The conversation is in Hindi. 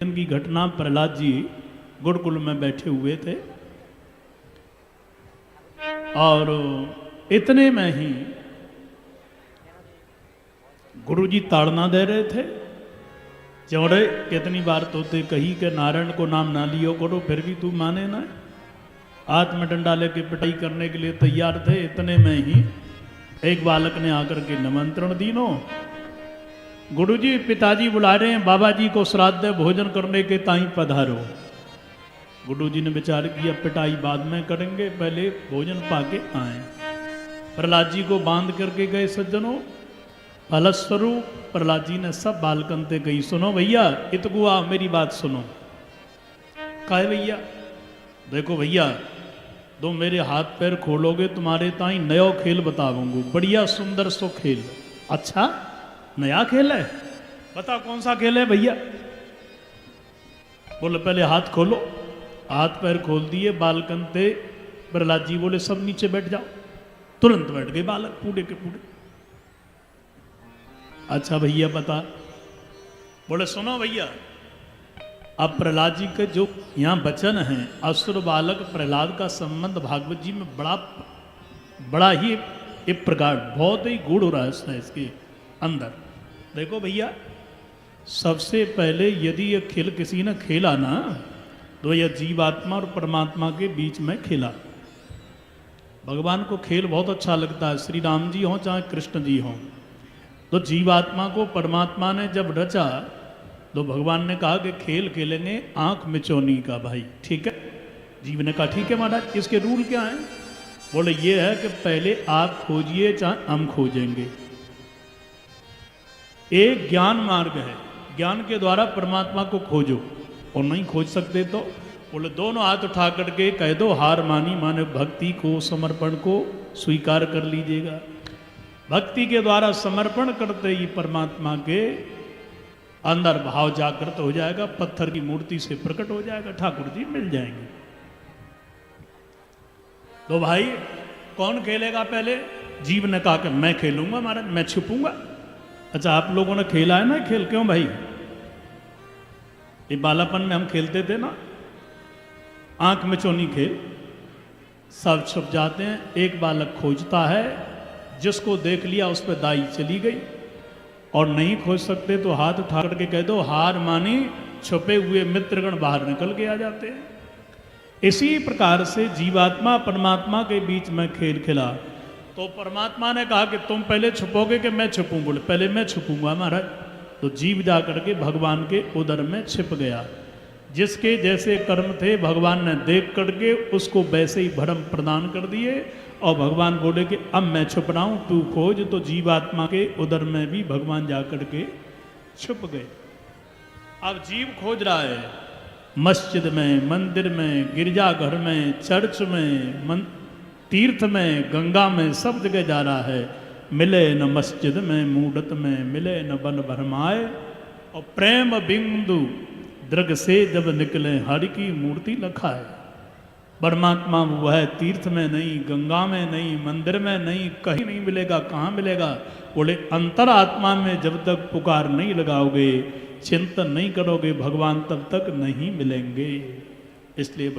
की घटना, प्रहलाद जी गुरुकुल में बैठे हुए थे और इतने में ही गुरुजी ताड़ना दे रहे थे। चौड़े कितनी बार तोते कही के नारायण को नाम ना लियो करो, फिर भी तू माने ना। हाथ में डंडा लेके पिटाई करने के लिए तैयार थे। इतने में ही एक बालक ने आकर के निमंत्रण दीनो, गुरुजी पिताजी बुला रहे हैं, बाबा जी को श्राद्ध है, भोजन करने के ताई पधारो। गुरुजी ने विचार किया पिटाई बाद में करेंगे, पहले भोजन पाके आए। प्रहलाद जी को बांध करके गए सज्जनों। फलस्वरूप प्रहलाद जी ने सब बालकन से कही, सुनो भैया इतगुआ मेरी बात सुनो। कहे भैया? देखो भैया, दो मेरे हाथ पैर खोलोगे तुम्हारे ताई नयो खेल बताऊंगा, बढ़िया सुंदर सो खेल। अच्छा नया खेल है, बता कौन सा खेल है भैया? बोले पहले हाथ खोलो। हाथ पैर खोल दिए बालकन थे। प्रहलाद जी बोले सब नीचे बैठ जाओ। तुरंत बैठ गए बालक पूरे के पूरे। अच्छा भैया बता। बोले सुनो भैया, अब प्रहलाद जी के जो यहाँ वचन हैं, असुर बालक प्रहलाद का संबंध भागवत जी में बड़ा ही एक प्रकार बहुत ही गूढ़ रहस्य है इसके अंदर। देखो भैया, सबसे पहले यदि यह खेल किसी ने खेला ना, तो यह जीवात्मा और परमात्मा के बीच में खेला। भगवान को खेल बहुत अच्छा लगता है, श्री राम जी हों चाहे कृष्ण जी हों। तो जीवात्मा को परमात्मा ने जब रचा तो भगवान ने कहा कि खेल खेलेंगे आंख मिचौनी का। भाई ठीक है? जीव ने कहा ठीक है महाराज। इसके रूल क्या हैं? बोले ये है कि पहले आप खोजिए चाहे हम खोजेंगे। एक ज्ञान मार्ग है, ज्ञान के द्वारा परमात्मा को खोजो, और नहीं खोज सकते तो बोले दोनों हाथ उठा करके कह दो हार मानी, माने भक्ति को समर्पण को स्वीकार कर लीजिएगा। भक्ति के द्वारा समर्पण करते ही परमात्मा के अंदर भाव जागृत हो जाएगा, पत्थर की मूर्ति से प्रकट हो जाएगा, ठाकुर जी मिल जाएंगे। तो भाई कौन खेलेगा पहले? जीव ने कहा कि मैं खेलूंगा महाराज, मैं छुपूंगा। अच्छा आप लोगों ने खेला है ना खेल? क्यों भाई? ये बालापन में हम खेलते थे ना, आंख में चोनी खेल। सब छुप जाते हैं, एक बालक खोजता है, जिसको देख लिया उस पर दाई चली गई। और नहीं खोज सकते तो हाथ उठा करके कह दो हार मानी, छुपे हुए मित्रगण बाहर निकल के आ जाते हैं। इसी प्रकार से जीवात्मा परमात्मा के बीच में खेल खेला। तो परमात्मा ने कहा कि तुम पहले छुपोगे कि मैं छुपूं? बोले पहले मैं छुपूंगा महाराज। तो जीव जा करके भगवान के उदर में छिप गया। जिसके जैसे कर्म थे भगवान ने देख करके उसको वैसे ही भरम प्रदान कर दिए। और भगवान बोले कि अब मैं छुप रहा हूं, तू खोज। तो जीवात्मा के उदर में भी भगवान जा करके छुप गए। अब जीव खोज रहा है मस्जिद में, मंदिर में, गिरजाघर में, चर्च में, तीर्थ में, गंगा में, सब जगह जा रहा है। मिले न मस्जिद में मूरत में, मिले न बन भरमाए। और प्रेम बिंदु दृग से जब निकले हरि की मूर्ति लखाए। परमात्मा वह तीर्थ में नहीं, गंगा में नहीं, मंदिर में नहीं, कहीं नहीं मिलेगा। कहाँ मिलेगा? बोले अंतरात्मा में जब तक पुकार नहीं लगाओगे, चिंतन नहीं करोगे भगवान, तब तक नहीं मिलेंगे। इसलिए